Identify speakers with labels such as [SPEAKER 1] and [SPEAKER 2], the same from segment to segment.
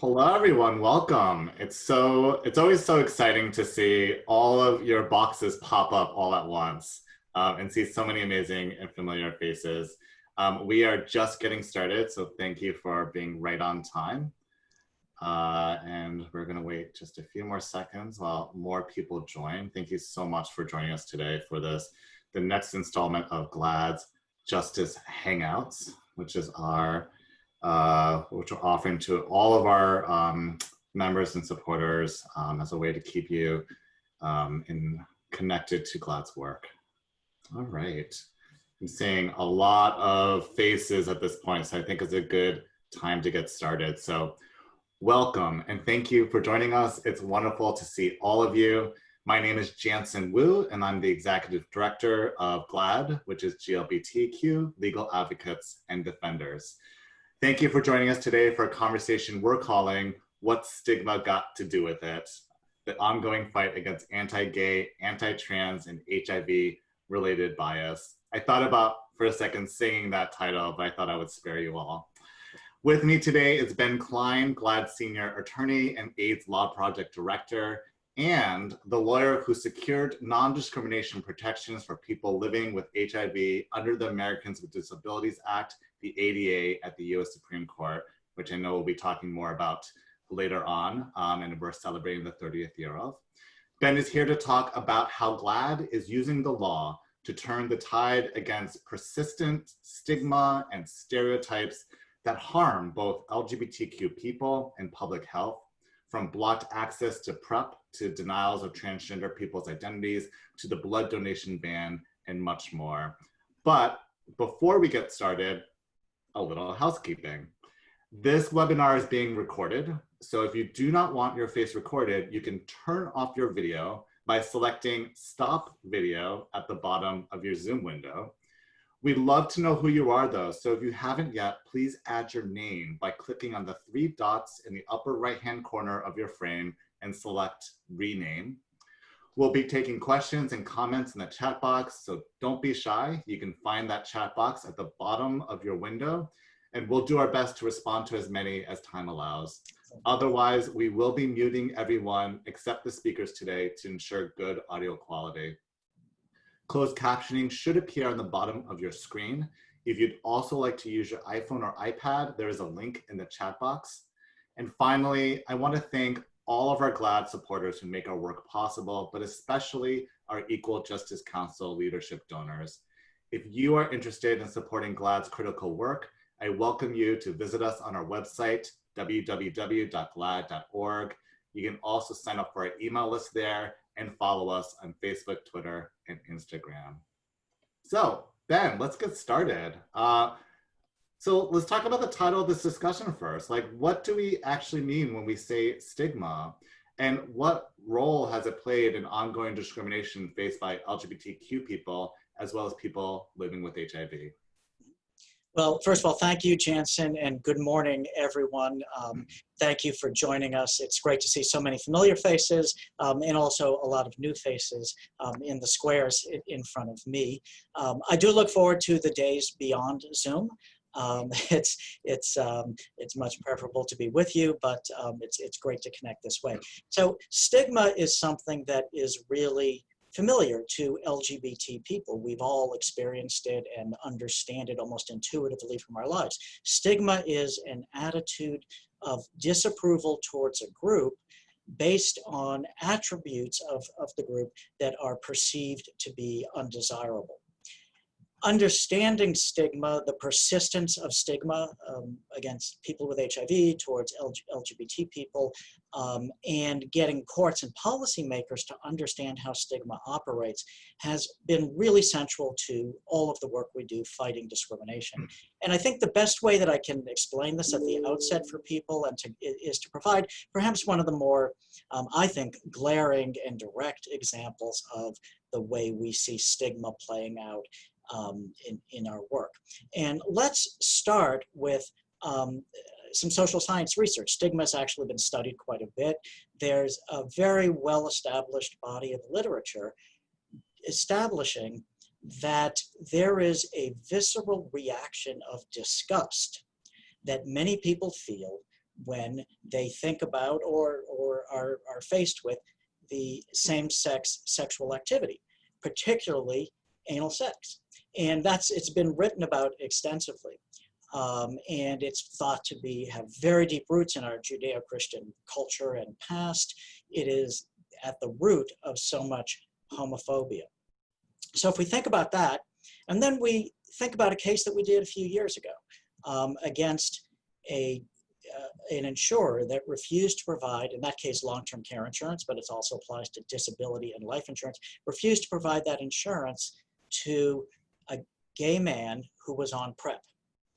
[SPEAKER 1] Hello everyone, welcome. It's always so exciting to see all of your boxes pop up all at once and see so many amazing and familiar faces. We are just getting started, so thank you for being right on time. And we're gonna wait just a few more seconds while more people join. Thank you so much for joining us today for the next installment of GLAAD's Justice Hangouts, which is which we're offering to all of our members and supporters as a way to keep you connected to GLAAD's work. All right. I'm seeing a lot of faces at this point, so I think it's a good time to get started. So welcome and thank you for joining us. It's wonderful to see all of you. My name is Jansen Wu, and I'm the Executive Director of GLAAD, which is GLBTQ Legal Advocates and Defenders. Thank you for joining us today for a conversation we're calling What's Stigma Got to Do with It? The ongoing fight against anti-gay, anti-trans, and HIV-related bias. I thought about for a second singing that title, but I thought I would spare you all. With me today is Ben Klein, GLAAD Senior Attorney and AIDS Law Project Director, and the lawyer who secured non-discrimination protections for people living with HIV under the Americans with Disabilities Act, the ADA, at the US Supreme Court, which I know we'll be talking more about later on, and we're celebrating the 30th year of. Ben is here to talk about how GLAAD is using the law to turn the tide against persistent stigma and stereotypes that harm both LGBTQ people and public health, from blocked access to PrEP, to denials of transgender people's identities, to the blood donation ban, and much more. But before we get started, a little housekeeping. This webinar is being recorded, so if you do not want your face recorded, you can turn off your video by selecting Stop Video at the bottom of your Zoom window. We'd love to know who you are though, so if you haven't yet, please add your name by clicking on the 3 dots in the upper right-hand corner of your frame and select Rename. We'll be taking questions and comments in the chat box, so don't be shy. You can find that chat box at the bottom of your window, and we'll do our best to respond to as many as time allows. Otherwise, we will be muting everyone except the speakers today to ensure good audio quality. Closed captioning should appear on the bottom of your screen. If you'd also like to use your iPhone or iPad, there is a link in the chat box. And finally, I want to thank all of our GLAAD supporters who make our work possible, but especially our Equal Justice Council leadership donors. If you are interested in supporting GLAAD's critical work, I welcome you to visit us on our website, www.glaad.org. You can also sign up for our email list there and follow us on Facebook, Twitter, and Instagram. So, Ben, let's get started. So let's talk about the title of this discussion first. Like, what do we actually mean when we say stigma? And what role has it played in ongoing discrimination faced by LGBTQ people, as well as people living with HIV?
[SPEAKER 2] Well, first of all, thank you, Jansen, and good morning, everyone. Thank you for joining us. It's great to see so many familiar faces and also a lot of new faces in the squares in front of me. I do look forward to the days beyond Zoom. It's much preferable to be with you, but it's great to connect this way. So stigma is something that is really familiar to LGBT people. We've all experienced it and understand it almost intuitively from our lives. Stigma is an attitude of disapproval towards a group based on attributes of the group that are perceived to be undesirable. Understanding stigma, the persistence of stigma against people with HIV, towards LGBT people, and getting courts and policymakers to understand how stigma operates has been really central to all of the work we do fighting discrimination. And I think the best way that I can explain this at the outset for people is to provide perhaps one of the more, I think, glaring and direct examples of the way we see stigma playing out in our work. And let's start with some social science research. Stigma has actually been studied quite a bit. There's a very well-established body of literature establishing that there is a visceral reaction of disgust that many people feel when they think about or are faced with the same-sex sexual activity, particularly anal sex. And it's been written about extensively. And it's thought to have very deep roots in our Judeo-Christian culture and past. It is at the root of so much homophobia. So if we think about that, and then we think about a case that we did a few years ago against an insurer that refused to provide, in that case, long-term care insurance, but it also applies to disability and life insurance, refused to provide that insurance to a gay man who was on PrEP.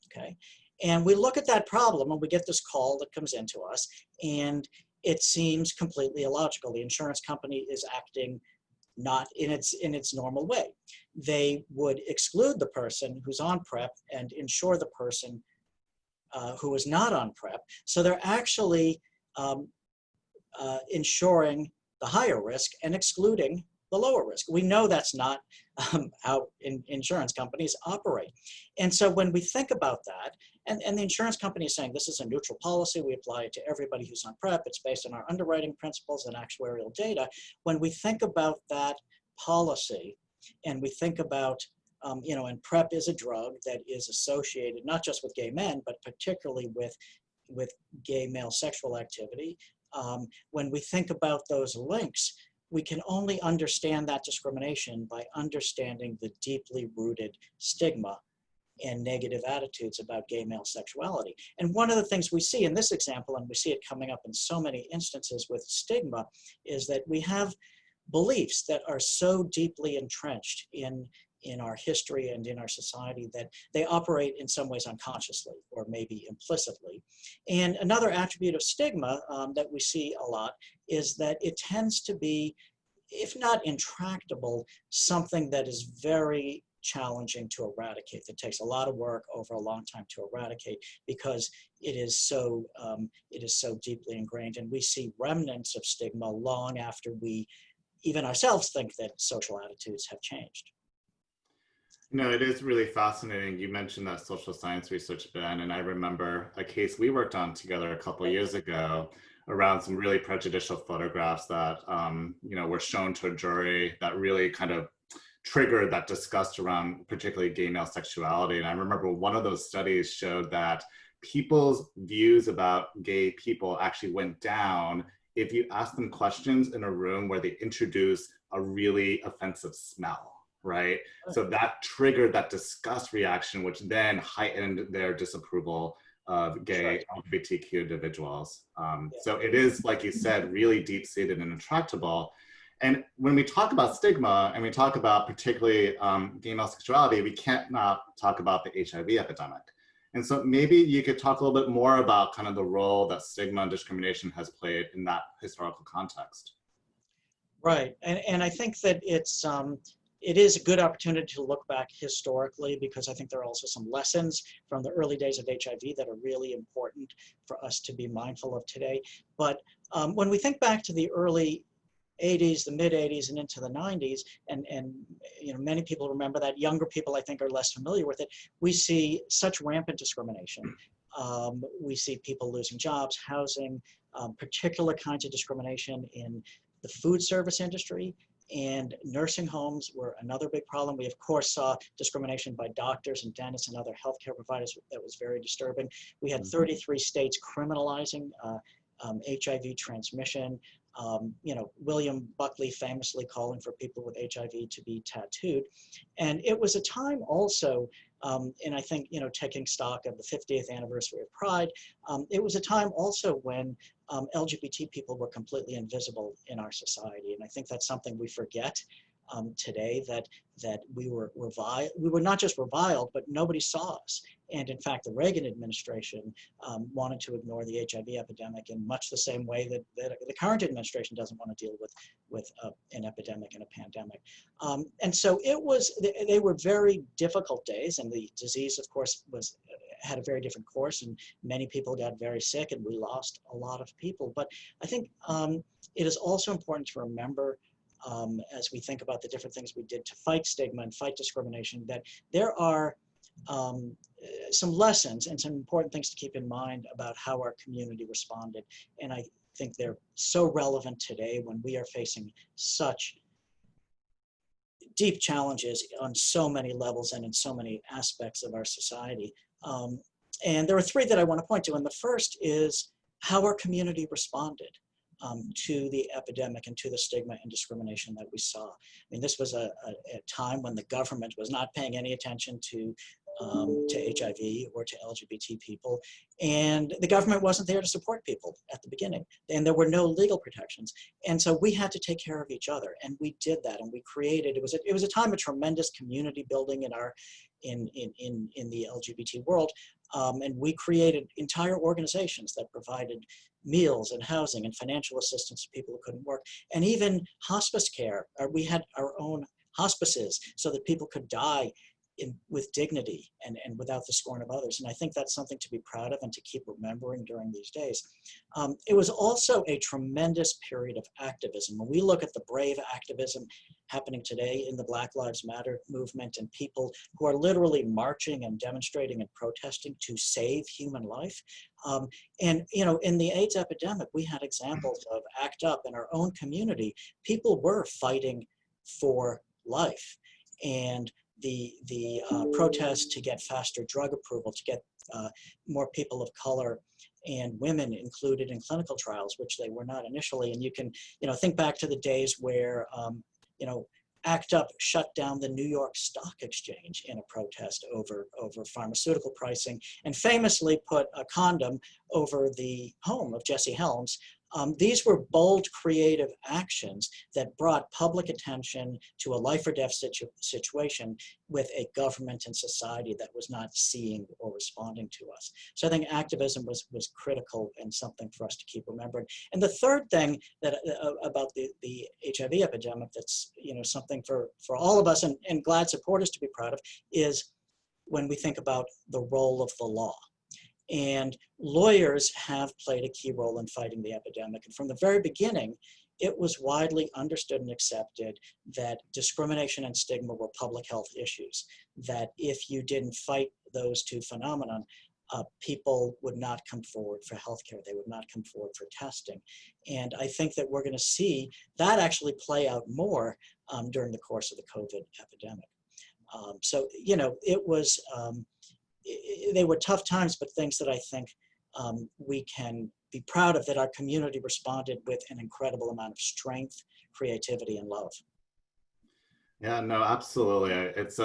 [SPEAKER 2] Okay, and we look at that problem and we get this call that comes into us, and it seems completely illogical. The insurance company is acting not in its normal way. They would exclude the person who's on PrEP and insure the person who is not on PrEP. So they're actually insuring the higher risk and excluding the lower risk. We know that's not how insurance companies operate. And so when we think about that, and the insurance company is saying this is a neutral policy, we apply it to everybody who's on PrEP, it's based on our underwriting principles and actuarial data. When we think about that policy, and we think about, and PrEP is a drug that is associated not just with gay men, but particularly with gay male sexual activity. When we think about those links, we can only understand that discrimination by understanding the deeply rooted stigma and negative attitudes about gay male sexuality. And one of the things we see in this example, and we see it coming up in so many instances with stigma, is that we have beliefs that are so deeply entrenched in our history and in our society that they operate in some ways unconsciously or maybe implicitly. And another attribute of stigma that we see a lot is that it tends to be, if not intractable, something that is very challenging to eradicate. It takes a lot of work over a long time to eradicate because it is so deeply ingrained, and we see remnants of stigma long after we even ourselves think that social attitudes have changed.
[SPEAKER 1] No, it is really fascinating. You mentioned that social science research, Ben, and I remember a case we worked on together a couple of years ago around some really prejudicial photographs that were shown to a jury that really kind of triggered that disgust around particularly gay male sexuality. And I remember one of those studies showed that people's views about gay people actually went down if you ask them questions in a room where they introduce a really offensive smell. Right? So that triggered that disgust reaction, which then heightened their disapproval of gay LGBTQ individuals. So it is, like you said, really deep-seated and intractable. And when we talk about stigma and we talk about particularly gay male sexuality, we can't not talk about the HIV epidemic. And so maybe you could talk a little bit more about kind of the role that stigma and discrimination has played in that historical context.
[SPEAKER 2] Right, and I think that it is a good opportunity to look back historically, because I think there are also some lessons from the early days of HIV that are really important for us to be mindful of today. But when we think back to the early 80s, the mid 80s, and into the 90s, and many people remember that. Younger people, I think, are less familiar with it. We see such rampant discrimination. We see people losing jobs, housing, particular kinds of discrimination in the food service industry. And nursing homes were another big problem. We, of course, saw discrimination by doctors and dentists and other healthcare providers that was very disturbing. We had 33 states criminalizing HIV transmission. William Buckley famously calling for people with HIV to be tattooed. And it was a time also, and I think, taking stock of the 50th anniversary of Pride, it was a time also when LGBT people were completely invisible in our society. And I think that's something we forget today, that we were not just reviled, but nobody saw us. And in fact, the Reagan administration wanted to ignore the HIV epidemic in much the same way that the current administration doesn't want to deal with an epidemic and a pandemic. And so they were very difficult days, and the disease, of course, had a very different course, and many people got very sick, and we lost a lot of people. But I think it is also important to remember, as we think about the different things we did to fight stigma and fight discrimination, that there are some lessons and some important things to keep in mind about how our community responded. And I think they're so relevant today when we are facing such deep challenges on so many levels and in so many aspects of our society. And there are three that I want to point to. And the first is how our community responded to the epidemic and to the stigma and discrimination that we saw. I mean, this was a time when the government was not paying any attention to HIV or to LGBT people. And the government wasn't there to support people at the beginning. And there were no legal protections. And so we had to take care of each other. And we did that. And we created, it was a time of tremendous community building in the LGBT world. And we created entire organizations that provided meals and housing and financial assistance to people who couldn't work. And even hospice care. We had our own hospices so that people could die with dignity and without the scorn of others. And I think that's something to be proud of and to keep remembering during these days. It was also a tremendous period of activism. When we look at the brave activism happening today in the Black Lives Matter movement and people who are literally marching and demonstrating and protesting to save human life. And in the AIDS epidemic, we had examples of ACT UP in our own community. People were fighting for life. And the protests to get faster drug approval, to get more people of color and women included in clinical trials, which they were not initially. And you can, think back to the days where, ACT UP shut down the New York Stock Exchange in a protest over pharmaceutical pricing, and famously put a condom over the home of Jesse Helms. These were bold, creative actions that brought public attention to a life or death situation with a government and society that was not seeing or responding to us. So I think activism was critical and something for us to keep remembering. And the third thing that about the HIV epidemic that's something for all of us and GLAAD supporters to be proud of is when we think about the role of the law. And lawyers have played a key role in fighting the epidemic. And from the very beginning, it was widely understood and accepted that discrimination and stigma were public health issues, that if you didn't fight those two phenomena, people would not come forward for healthcare. They would not come forward for testing. And I think that we're going to see that actually play out more during the course of the COVID epidemic. So, it was, they were tough times, but things that I think we can be proud of, that our community responded with an incredible amount of strength, creativity, and love.
[SPEAKER 1] Yeah, no, absolutely. It's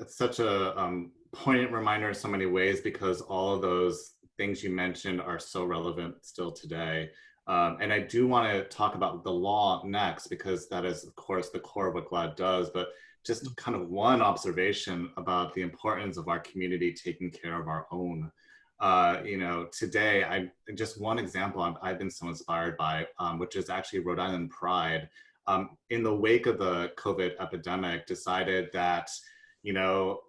[SPEAKER 1] such a poignant reminder in so many ways, because all of those things you mentioned are so relevant still today. And I do want to talk about the law next, because that is, of course, the core of what GLAAD does. But just kind of one observation about the importance of our community taking care of our own. Today, just one example I've been so inspired by, which is actually Rhode Island Pride. In the wake of the COVID epidemic, decided that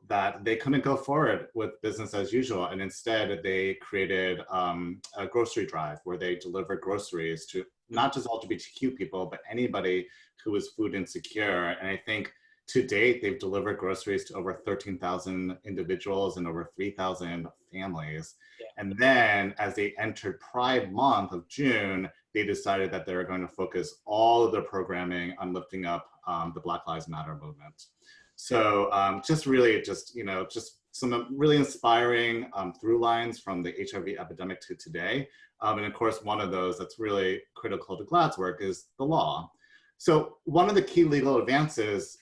[SPEAKER 1] that they couldn't go forward with business as usual. And instead they created a grocery drive where they deliver groceries to not just LGBTQ people, but anybody who is food insecure. And I think to date, they've delivered groceries to over 13,000 individuals and over 3,000 families. Yeah. And then as they entered Pride Month of June, they decided that they were going to focus all of their programming on lifting up the Black Lives Matter movement. So just some really inspiring through lines from the HIV epidemic to today. And of course, one of those that's really critical to GLAAD's work is the law. So one of the key legal advances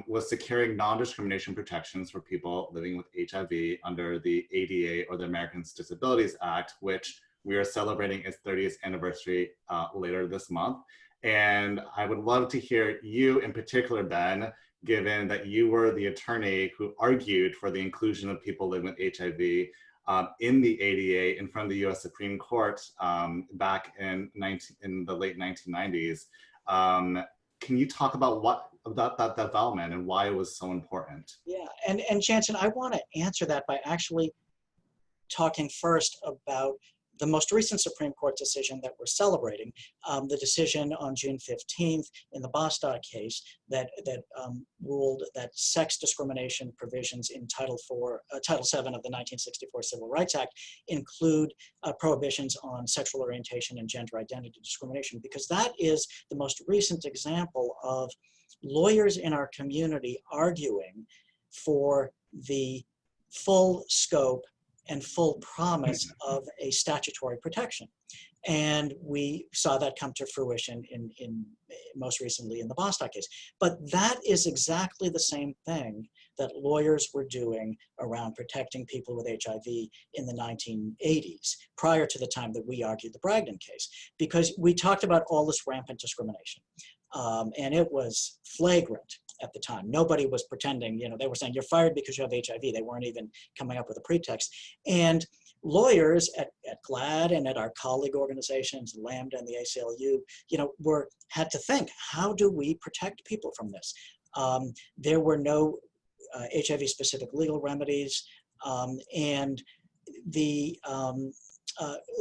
[SPEAKER 1] was securing non-discrimination protections for people living with HIV under the ADA, or the Americans with Disabilities Act, which we are celebrating its 30th anniversary later this month. And I would love to hear you in particular, Ben, given that you were the attorney who argued for the inclusion of people living with HIV in the ADA in front of the US Supreme Court back in the late 1990s. Can you talk about that development and why it was so important?
[SPEAKER 2] Yeah, and Jansen, I want to answer that by actually talking first about the most recent Supreme Court decision that we're celebrating, the decision on June 15th in the Bostock case that ruled that sex discrimination provisions in Title VII of the 1964 Civil Rights Act include prohibitions on sexual orientation and gender identity discrimination, because that is the most recent example of lawyers in our community arguing for the full scope and full promise of a statutory protection. And we saw that come to fruition in most recently in the Bostock case. But that is exactly the same thing that lawyers were doing around protecting people with HIV in the 1980s, prior to the time that we argued the Bragdon case, because we talked about all this rampant discrimination. And it was flagrant at the time. Nobody was pretending, they were saying, you're fired because you have HIV. They weren't even coming up with a pretext. And lawyers at GLAAD and at our colleague organizations, Lambda and the ACLU, had to think, how do we protect people from this? There were no HIV-specific legal remedies, and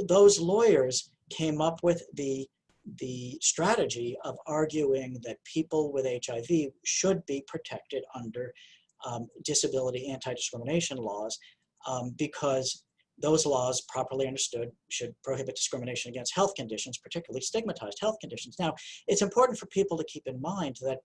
[SPEAKER 2] those lawyers came up with the strategy of arguing that people with HIV should be protected under disability anti-discrimination laws, because those laws, properly understood, should prohibit discrimination against health conditions, particularly stigmatized health conditions. Now, it's important for people to keep in mind that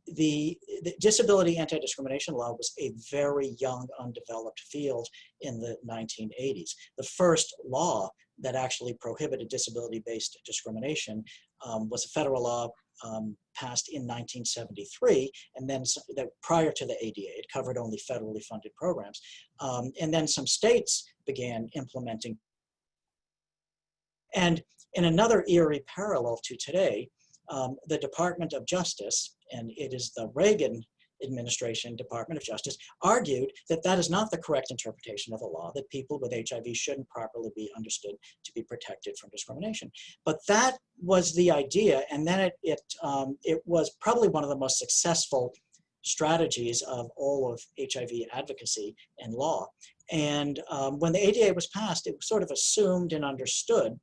[SPEAKER 2] the disability anti-discrimination law was a very young, undeveloped field in the 1980s. The first law that actually prohibited disability-based discrimination was a federal law passed in 1973, and then prior to the ADA, it covered only federally funded programs. And then some states began implementing. And in another eerie parallel to today, the Department of Justice, and it is the Reagan administration Department of Justice, argued that that is not the correct interpretation of the law, that people with HIV shouldn't properly be understood to be protected from discrimination. But that was the idea, and then it was probably one of the most successful strategies of all of HIV advocacy and law. And when the ADA was passed, it was sort of assumed and understood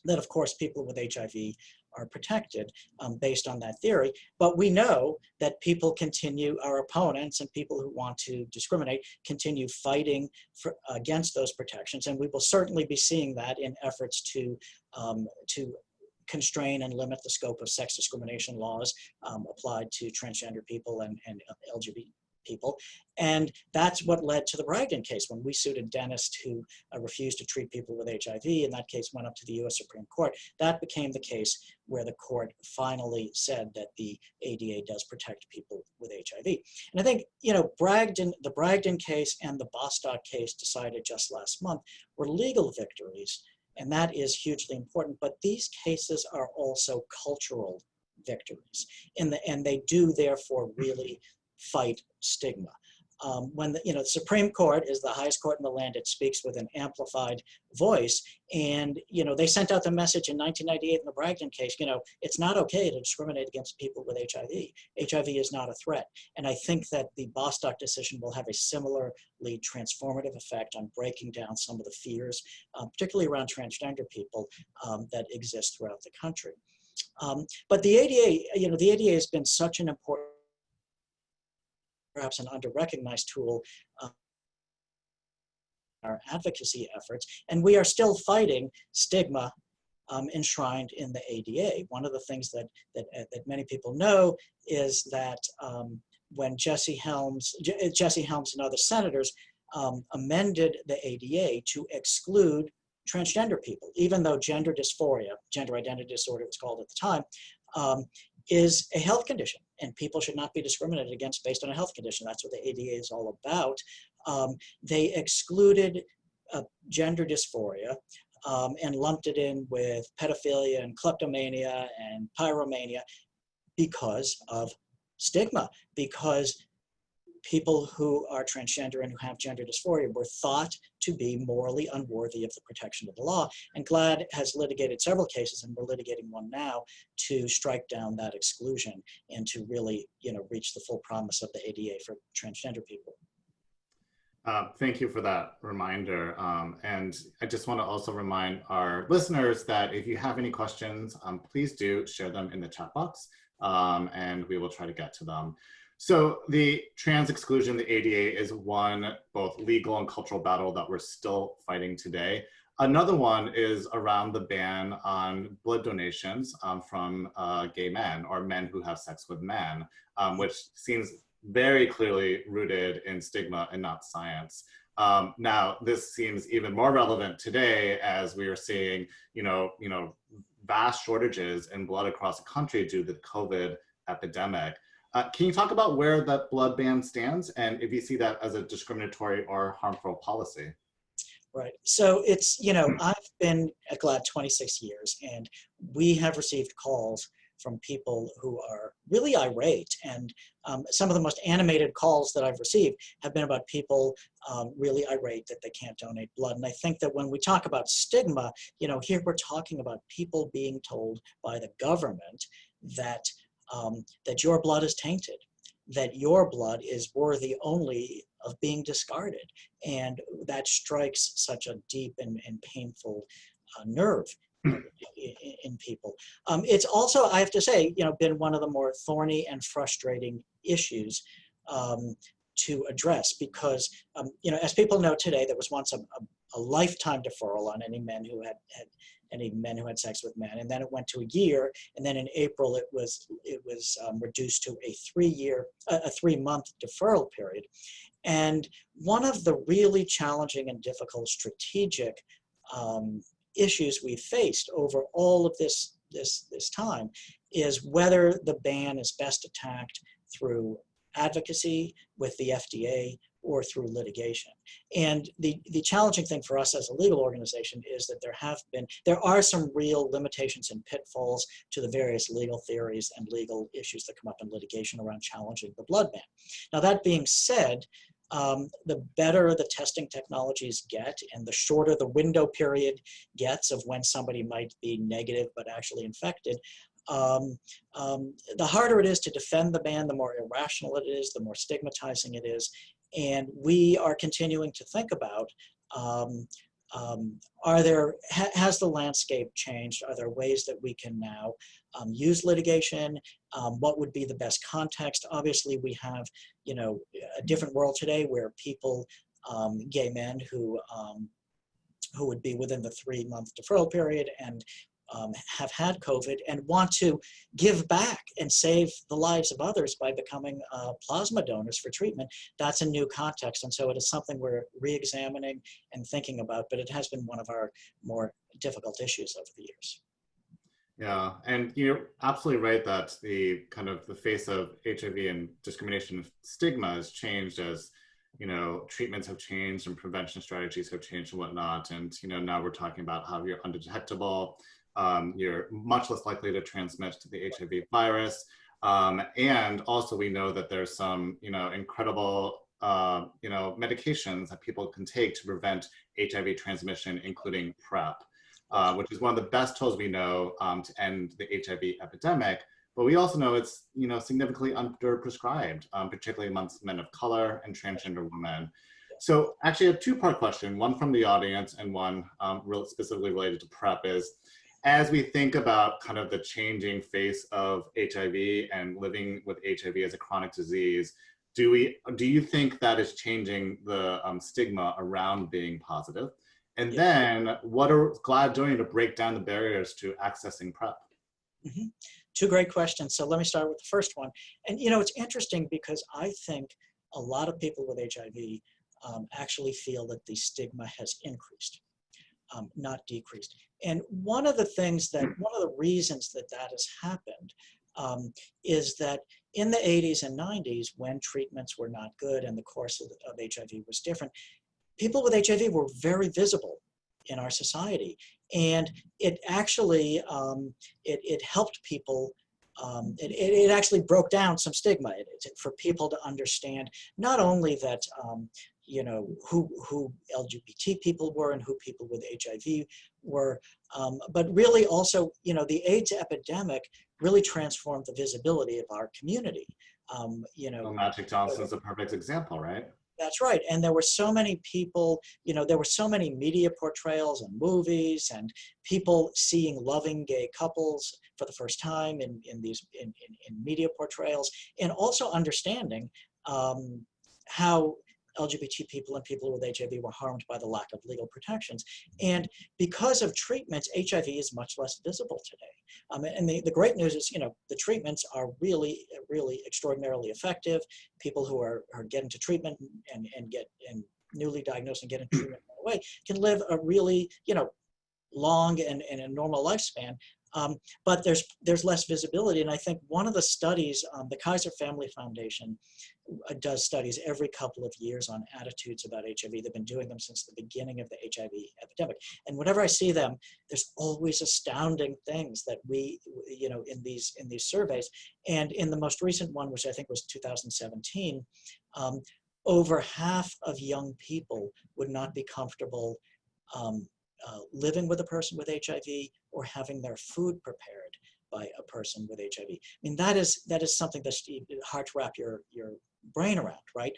[SPEAKER 2] that, of course, people with HIV are protected based on that theory. But we know that people continue, our opponents and people who want to discriminate, continue fighting against those protections. And we will certainly be seeing that in efforts to constrain and limit the scope of sex discrimination laws applied to transgender people and LGBT people. And that's what led to the Bragdon case, when we sued a dentist who refused to treat people with HIV, and that case went up to the US Supreme Court. That became the case where the court finally said that the ADA does protect people with HIV. And I think, the Bragdon case and the Bostock case decided just last month were legal victories, and that is hugely important. But these cases are also cultural victories, and they do therefore really fight stigma. When the Supreme Court is the highest court in the land, it speaks with an amplified voice. And they sent out the message in 1998 in the Bragdon case. It's not okay to discriminate against people with HIV. HIV is not a threat. And I think that the Bostock decision will have a similarly transformative effect on breaking down some of the fears, particularly around transgender people, that exist throughout the country. But the ADA, the ADA has been such an important, perhaps an under-recognized tool in our advocacy efforts, and we are still fighting stigma enshrined in the ADA. One of the things that many people know is that when Jesse Helms and other senators amended the ADA to exclude transgender people, even though gender dysphoria, gender identity disorder it was called at the time, is a health condition, and people should not be discriminated against based on a health condition. That's what the ADA is all about. They excluded gender dysphoria and lumped it in with pedophilia and kleptomania and pyromania because of stigma, because people who are transgender and who have gender dysphoria were thought to be morally unworthy of the protection of the law. And GLAAD has litigated several cases, and we're litigating one now, to strike down that exclusion and to really, reach the full promise of the ADA for transgender people.
[SPEAKER 1] Thank you for that reminder. And I just want to also remind our listeners that if you have any questions, please do share them in the chat box, and we will try to get to them. So the trans exclusion, the ADA, is one both legal and cultural battle that we're still fighting today. Another one is around the ban on blood donations from gay men or men who have sex with men, which seems very clearly rooted in stigma and not science. Now, this seems even more relevant today as we are seeing, vast shortages in blood across the country due to the COVID epidemic. Can you talk about where that blood ban stands and if you see that as a discriminatory or harmful policy?
[SPEAKER 2] Right. So it's, I've been at GLAAD 26 years, and we have received calls from people who are really irate. And some of the most animated calls that I've received have been about people really irate that they can't donate blood. And I think that when we talk about stigma, here we're talking about people being told by the government that, that your blood is tainted, that your blood is worthy only of being discarded. And that strikes such a deep and painful nerve in people. It's also, I have to say, been one of the more thorny and frustrating issues to address because, as people know today, there was once a lifetime deferral on any men who had sex with men, and then it went to a year, and then in April it was reduced to a 3-month deferral period. And one of the really challenging and difficult strategic issues we faced over all of this time is whether the ban is best attacked through advocacy with the FDA or through litigation. And the challenging thing for us as a legal organization is that there are some real limitations and pitfalls to the various legal theories and legal issues that come up in litigation around challenging the blood ban. Now, that being said, the better the testing technologies get and the shorter the window period gets of when somebody might be negative but actually infected, the harder it is to defend the ban, the more irrational it is, the more stigmatizing it is. And we are continuing to think about, has the landscape changed? Are there ways that we can now use litigation? What would be the best context? Obviously, we have, a different world today where people, gay men who would be within the 3-month deferral period and have had COVID and want to give back and save the lives of others by becoming plasma donors for treatment. That's a new context. And so it is something we're re-examining and thinking about, but it has been one of our more difficult issues over the years.
[SPEAKER 1] Yeah, and you're absolutely right that the face of HIV and discrimination stigma has changed as treatments have changed and prevention strategies have changed and whatnot. And now we're talking about how you're undetectable. You're much less likely to transmit the HIV virus. And also we know that there's some, incredible, medications that people can take to prevent HIV transmission, including PrEP, which is one of the best tools we know to end the HIV epidemic. But we also know it's, significantly underprescribed, particularly amongst men of color and transgender women. So actually a 2-part question, one from the audience and one specifically related to PrEP is, as we think about kind of the changing face of HIV and living with HIV as a chronic disease, do you think that is changing the stigma around being positive? And then what are GLAAD doing to break down the barriers to accessing PrEP?
[SPEAKER 2] Mm-hmm. 2 great questions. So let me start with the first one. And it's interesting because I think a lot of people with HIV actually feel that the stigma has increased, not decreased. And one of the reasons that has happened is that in the 80s and 90s, when treatments were not good and the course of HIV was different, people with HIV were very visible in our society. And it actually, it helped people, it actually broke down some stigma for people to understand not only that, who LGBT people were and who people with HIV were, but really also, the AIDS epidemic really transformed the visibility of our community.
[SPEAKER 1] Magic Johnson's a perfect example, right?
[SPEAKER 2] That's right. And there were so many people, there were so many media portrayals and movies and people seeing loving gay couples for the first time in media portrayals, and also understanding how LGBT people and people with HIV were harmed by the lack of legal protections. And because of treatments, HIV is much less visible today. And the great news is, the treatments are really, really extraordinarily effective. People who are getting to treatment and newly diagnosed and getting treatment right away can live a really, long and a normal lifespan. But there's less visibility. And I think one of the studies, the Kaiser Family Foundation does studies every couple of years on attitudes about HIV. They've been doing them since the beginning of the HIV epidemic. And whenever I see them, there's always astounding things that in these surveys. And in the most recent one, which I think was 2017, over half of young people would not be comfortable living with a person with HIV or having their food prepared by a person with HIV. I mean, that is something that's hard to wrap your brain around, right?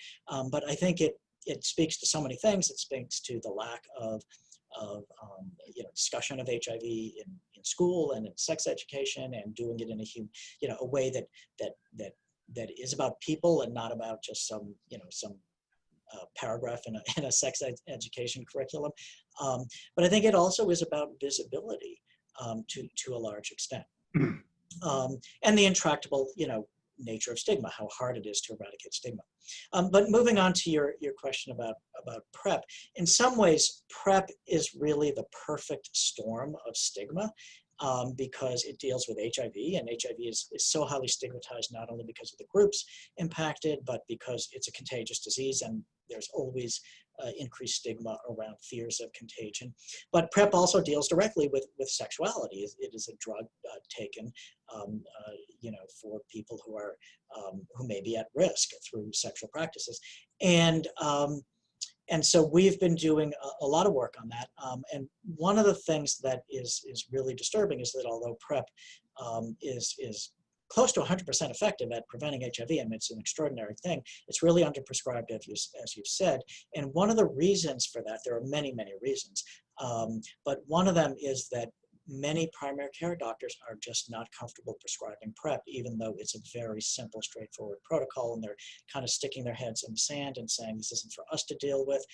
[SPEAKER 2] But I think it speaks to so many things. It speaks to the lack of discussion of HIV in school and in sex education, and doing it in a way that is about people and not about just some paragraph in a sex education curriculum. But I think it also is about visibility to a large extent. And the intractable, nature of stigma, how hard it is to eradicate stigma. But moving on to your question about PrEP, in some ways, PrEP is really the perfect storm of stigma. Because it deals with HIV, and HIV is so highly stigmatized, not only because of the groups impacted, but because it's a contagious disease, and there's always increased stigma around fears of contagion. But PrEP also deals directly with sexuality. It is a drug taken, for people who may be at risk through sexual practices, and so we've been doing a lot of work on that. And one of the things that is really disturbing is that although PrEP is close to 100% effective at preventing HIV, I mean, it's an extraordinary thing, it's really underprescribed, as you've said. And one of the reasons for that, there are many, many reasons, but one of them is that many primary care doctors are just not comfortable prescribing PrEP, even though it's a very simple, straightforward protocol, and they're kind of sticking their heads in the sand and saying, this isn't for us to deal with.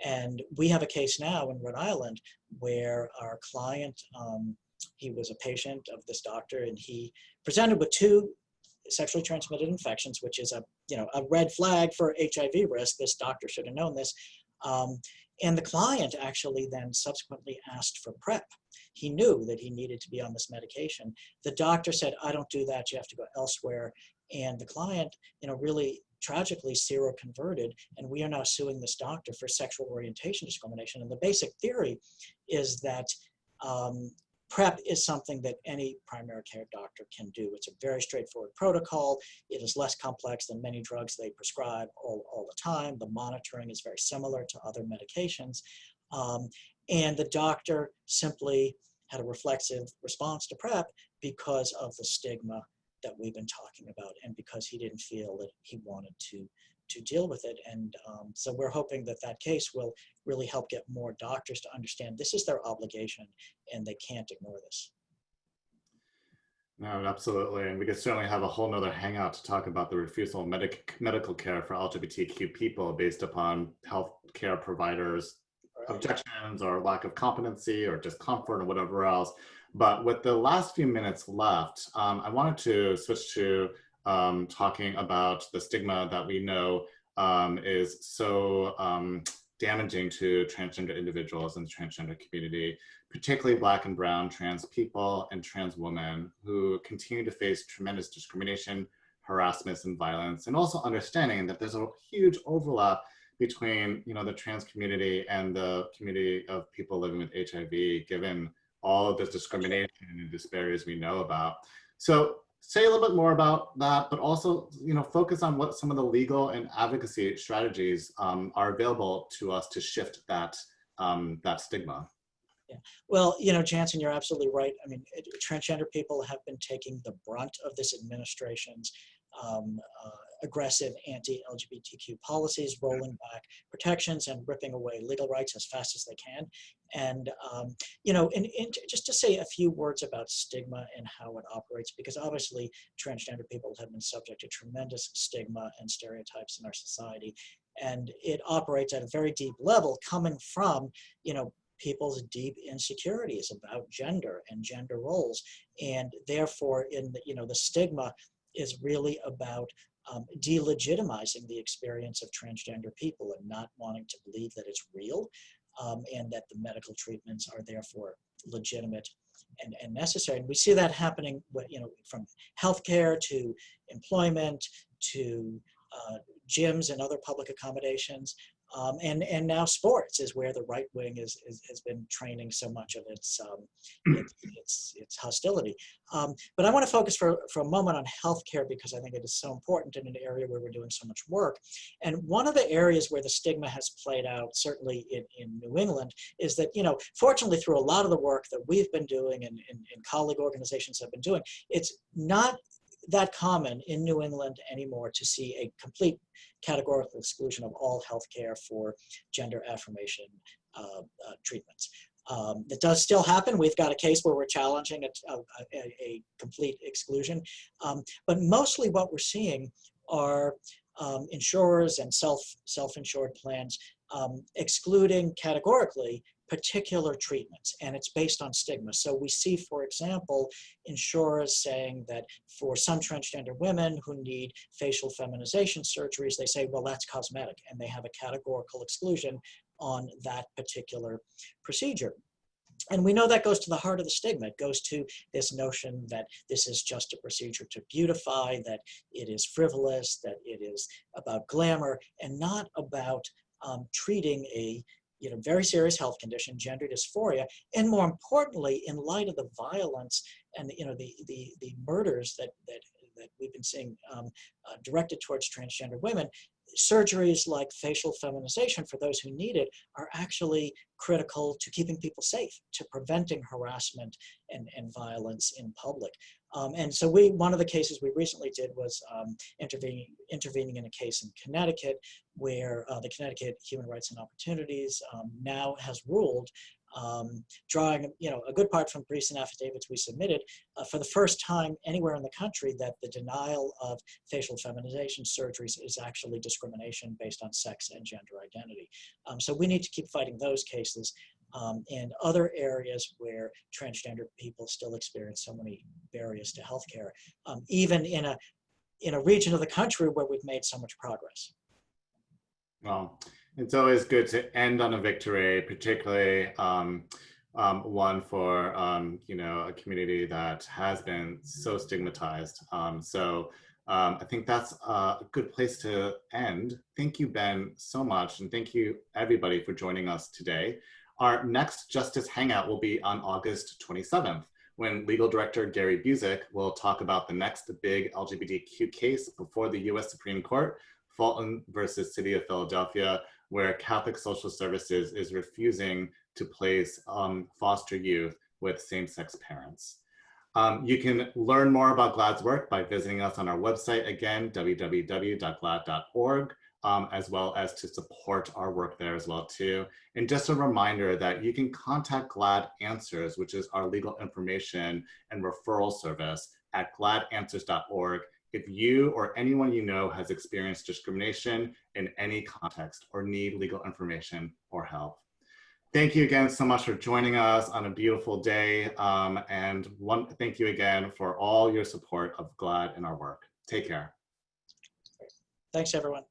[SPEAKER 2] And we have a case now in Rhode Island where our client, he was a patient of this doctor, and he presented with 2 sexually transmitted infections, which is a red flag for HIV risk. This doctor should have known this. And the client actually then subsequently asked for PrEP. He knew that he needed to be on this medication. The doctor said, I don't do that, you have to go elsewhere. And the client, really tragically seroconverted, and we are now suing this doctor for sexual orientation discrimination. And the basic theory is that PrEP is something that any primary care doctor can do. It's a very straightforward protocol. It is less complex than many drugs they prescribe all the time. The monitoring is very similar to other medications. And the doctor simply had a reflexive response to PrEP because of the stigma that we've been talking about, and because he didn't feel that he wanted to deal with it. And so we're hoping that that case will really help get more doctors to understand this is their obligation and they can't ignore this.
[SPEAKER 1] No, absolutely. And we could certainly have a whole nother hangout to talk about the refusal of medical care for LGBTQ people based upon healthcare providers' objections or lack of competency or discomfort or whatever else. But with the last few minutes left, I wanted to switch to talking about the stigma that we know is so damaging to transgender individuals in the transgender community, particularly Black and brown trans people and trans women who continue to face tremendous discrimination, harassment, and violence, and also understanding that there's a huge overlap between the trans community and the community of people living with HIV, given all of this discrimination and disparities we know about. So say a little bit more about that, but also, focus on what some of the legal and advocacy strategies are available to us to shift that stigma.
[SPEAKER 2] Yeah. Well, Jansen, you're absolutely right. I mean, transgender people have been taking the brunt of this administration's aggressive anti-LGBTQ policies, rolling back protections and ripping away legal rights as fast as they can. And, and just to say a few words about stigma and how it operates, because obviously transgender people have been subject to tremendous stigma and stereotypes in our society. And it operates at a very deep level coming from, people's deep insecurities about gender and gender roles. And therefore, the stigma is really about delegitimizing the experience of transgender people and not wanting to believe that it's real, and that the medical treatments are therefore legitimate and necessary. And we see that happening, from healthcare to employment to gyms and other public accommodations. And now sports is where the right wing has been training so much of its hostility. But I want to focus for a moment on healthcare, because I think it is so important in an area where we're doing so much work. And one of the areas where the stigma has played out, certainly in New England, is that, fortunately through a lot of the work that we've been doing and colleague organizations have been doing, it's not that common in New England anymore to see a complete categorical exclusion of all healthcare for gender affirmation treatments. It does still happen. We've got a case where we're challenging a complete exclusion. But mostly what we're seeing are insurers and self-insured plans excluding categorically particular treatments, and it's based on stigma. So we see, for example, insurers saying that for some transgender women who need facial feminization surgeries, they say, well, that's cosmetic, and they have a categorical exclusion on that particular procedure. And we know that goes to the heart of the stigma. It goes to this notion that this is just a procedure to beautify, that it is frivolous, that it is about glamour, and not about treating a very serious health condition, gender dysphoria, and more importantly, in light of the violence and the murders that we've been seeing directed towards transgender women, surgeries like facial feminization for those who need it are actually critical to keeping people safe, to preventing harassment and violence in public. And so one of the cases we recently did was intervening in a case in Connecticut, where the Connecticut Human Rights and Opportunities now has ruled, drawing a good part from briefs and affidavits we submitted, for the first time anywhere in the country, that the denial of facial feminization surgeries is actually discrimination based on sex and gender identity. So we need to keep fighting those cases. And other areas where transgender people still experience so many barriers to healthcare, even in a region of the country where we've made so much progress.
[SPEAKER 1] Well, it's always good to end on a victory, particularly one for a community that has been so stigmatized. I think that's a good place to end. Thank you, Ben, so much, and thank you everybody for joining us today. Our next Justice Hangout will be on August 27th, when Legal Director Gary Busick will talk about the next big LGBTQ case before the US Supreme Court, Fulton versus City of Philadelphia, where Catholic Social Services is refusing to place foster youth with same-sex parents. You can learn more about GLAAD's work by visiting us on our website, again, www.glaad.org. As well as to support our work there as well too. And just a reminder that you can contact GLAAD Answers, which is our legal information and referral service, at gladanswers.org if you or anyone you know has experienced discrimination in any context or need legal information or help. Thank you again so much for joining us on a beautiful day. Thank you again for all your support of GLAAD and our work. Take care.
[SPEAKER 2] Thanks, everyone.